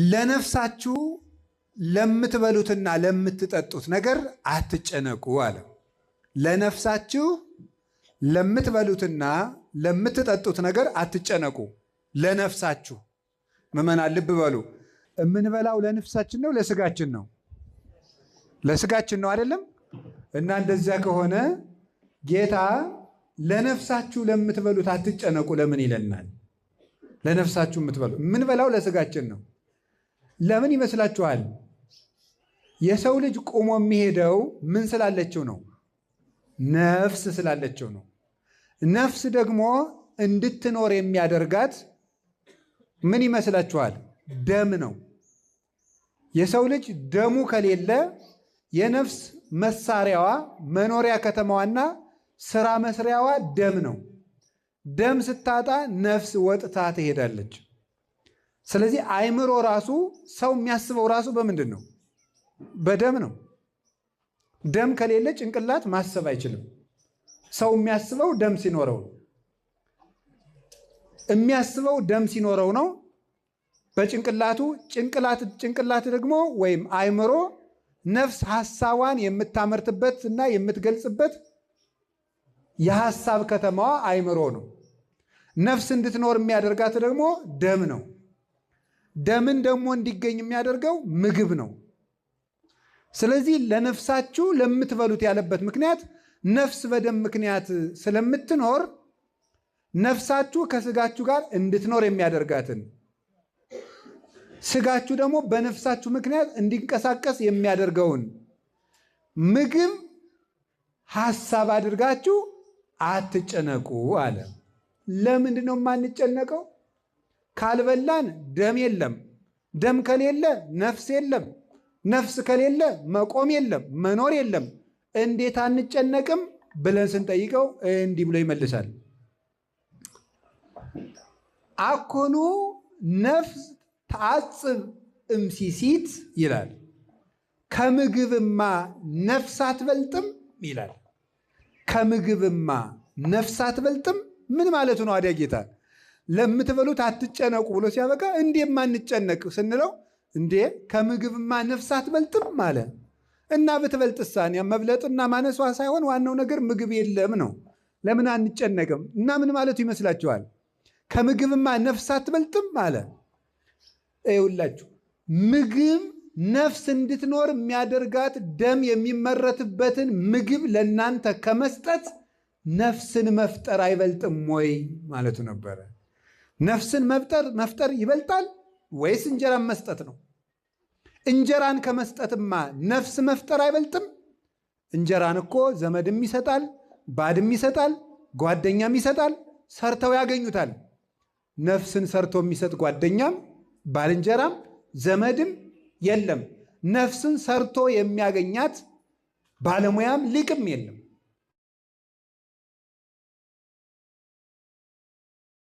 ለነፍሳችሁ ለምትበሉትና ለምትጠጡት ነገር አትጨነቁ አለ። ለነፍሳችሁ ለምትበሉትና ለምትጠጡት ነገር አትጨነቁ። ለነፍሳችሁ ምዕመናን ልብ በሉ። የምንበላው ለነፍሳችን ነው ለስጋችን ነው? ለስጋችን ነው አይደለም? እና እንደዚያ ከሆነ ጌታ ለነፍሳችሁ ለምትበሉት አትጨነቁ ለምን ይለናል? ለነፍሳችሁ የምትበሉ የምንበላው ለስጋችን ነው። ለምን ይመስላችኋል? የሰው ልጅ ቆሞ የሚሄደው ምን ስላለችው ነው? ነፍስ ስላለችው ነው። ነፍስ ደግሞ እንድትኖር የሚያደርጋት ምን ይመስላችኋል? ደም ነው። የሰው ልጅ ደሙ ከሌለ የነፍስ መሳሪያዋ መኖሪያ ከተማዋና ስራ መስሪያዋ ደም ነው። ደም ስታጣ ነፍስ ወጥታ ትሄዳለች። ስለዚህ አእምሮ ራሱ ሰው የሚያስበው ራሱ በምንድን ነው? በደም ነው። ደም ከሌለ ጭንቅላት ማሰብ አይችልም። ሰው የሚያስበው ደም ሲኖረው ነው። የሚያስበው ደም ሲኖረው ነው። በጭንቅላቱ ጭንቅላት ደግሞ ወይም አእምሮ ነፍስ ሐሳቧን የምታመርትበት እና የምትገልጽበት የሐሳብ ከተማዋ አእምሮ ነው። ነፍስ እንድትኖር የሚያደርጋት ደግሞ ደም ነው። ደምን ደግሞ እንዲገኝ የሚያደርገው ምግብ ነው። ስለዚህ ለነፍሳችሁ ለምትበሉት ያለበት ምክንያት ነፍስ በደም ምክንያት ስለምትኖር ነፍሳችሁ ከስጋችሁ ጋር እንድትኖር የሚያደርጋትን ስጋችሁ ደግሞ በነፍሳችሁ ምክንያት እንዲንቀሳቀስ የሚያደርገውን ምግብ ሐሳብ አድርጋችሁ አትጨነቁ አለ። ለምንድን ነው የማንጨነቀው? ካልበላን ደም የለም። ደም ከሌለ ነፍስ የለም። ነፍስ ከሌለ መቆም የለም፣ መኖር የለም። እንዴት አንጨነቅም ብለን ስንጠይቀው እንዲህ ብሎ ይመልሳል። አኮኑ ነፍስ ተአጽብ እምሲሲት ይላል። ከምግብማ ነፍስ አትበልጥም ይላል። ከምግብማ ነፍስ አትበልጥም ምን ማለቱ ነው? አዲያ ጌታ ለምትበሉት አትጨነቁ ብሎ ሲያበቃ እንዴ ማንጨነቅ ስንለው እንዴ ከምግብማ ነፍስ አትበልጥም አለ። እና ብትበልጥሳን መብለጥና ማነሷ ሳይሆን ዋናው ነገር ምግብ የለም ነው። ለምን አንጨነቅም? እና ምን ማለቱ ይመስላችኋል? ከምግብማ ነፍስ አትበልጥም አለ። ይኸውላችሁ ምግብ ነፍስ እንድትኖር የሚያደርጋት ደም የሚመረትበትን ምግብ ለእናንተ ከመስጠት ነፍስን መፍጠር አይበልጥም ወይ ማለቱ ነበረ። ነፍስን መፍጠር ይበልጣል ወይስ እንጀራን መስጠት ነው? እንጀራን ከመስጠትማ ነፍስ መፍጠር አይበልጥም? እንጀራን እኮ ዘመድም ይሰጣል፣ ባድም ይሰጣል፣ ጓደኛም ይሰጣል፣ ሰርተው ያገኙታል። ነፍስን ሰርቶ የሚሰጥ ጓደኛም ባልንጀራም ዘመድም የለም። ነፍስን ሰርቶ የሚያገኛት ባለሙያም ሊቅም የለም።